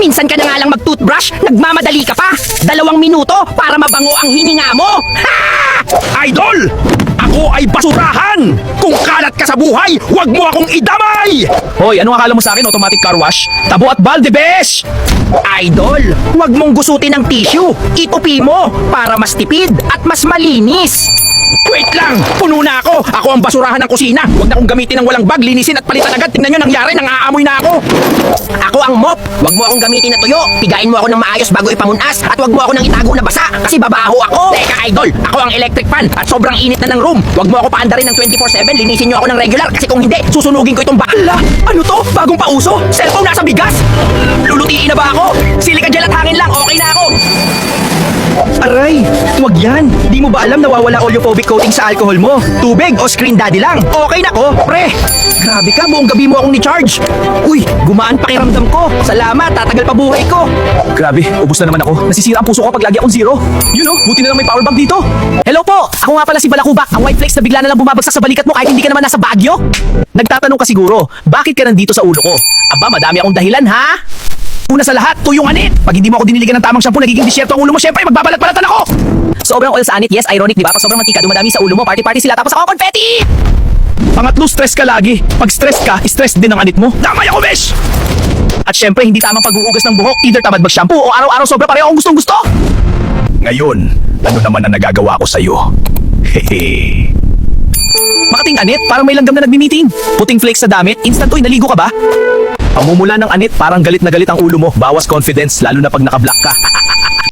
Minsan ka na nga lang mag-toothbrush, nagmamadali ka pa. 2 minuto para mabango ang hininga mo. Ha! Idol! Ako ay basurahan! Kung kalat ka sa buhay, huwag mo akong idamay! Hoy, ano akala mo sa akin? Automatic car wash? Tabo at balde, besh! Idol, huwag mong gusutin ng tissue. Itupi mo para mas tipid at mas malinis. Wait lang! Puno na ako! Ako ang basurahan ng kusina! Huwag na akong gamitin ng walang bag, linisin at palitan agad. Tingnan nyo nangyari, nang-aamoy na ako! Ako ang mop. Huwag mo akong gamitin na tuyo. Pigain mo ako ng maayos bago ipamunas. At huwag mo ako nang itago na basa kasi babaho ako. Teka, Idol! Ako ang electric fan at sobrang init na ng room. Huwag mo ako paandarin ng 24/7, linisin nyo ako ng regular kasi kung hindi, susunugin ko itong bakla! Ano to? Bagong pauso? Cellphone nasa bigas! Lulutiin na ba ako? Silika gel at hangin lang, okay na ako! Aray, wag yan. Di mo ba alam nawawala oleophobic coating sa alcohol mo? Tubig o screen daddy lang. Okay na ko, pre. Grabe ka, buong gabi mo akong ni-charge. Uy, gumaan pakiramdam ko. Salamat, tatagal pa buhay ko. Grabe, ubus na naman ako. Nasisira ang puso ko pag lagi akong zero. You know, buti na lang may power bank dito. Hello po! Ako nga pala si Balakubak, ang white flakes na bigla na lang bumabagsak sa balikat mo kahit hindi ka naman nasa Baguio. Nagtatanong ka siguro, bakit ka nandito sa ulo ko? Aba, madami akong dahilan, ha? Una sa lahat, tuyong anit! Pag hindi mo ako diniligan ng tamang shampoo, nagiging disyerto ang ulo mo, syempre magbabalat-balatan ako! Sobrang oil sa anit, yes, ironic, di ba? Pag sobrang mantika, dumadami sa ulo mo, party-party sila, tapos ako confetti! Pangatlo, stress ka lagi. Pag stress ka, stress din ang anit mo. Damay ako, besh! At syempre, hindi tamang pag-uugas ng buhok, either tamad mag-shampoo o araw-araw sobra pareho akong gustong-gusto! Ngayon, ano naman ang nagagawa ko sa'yo? Hehe. Makating anit, parang may langgam na nagmi-meeting. Puting flakes sa damit, instant, uy, naligo ka ba? Pamumula ng anit, parang galit na galit ang ulo mo. Bawas confidence, lalo na pag naka-black ka.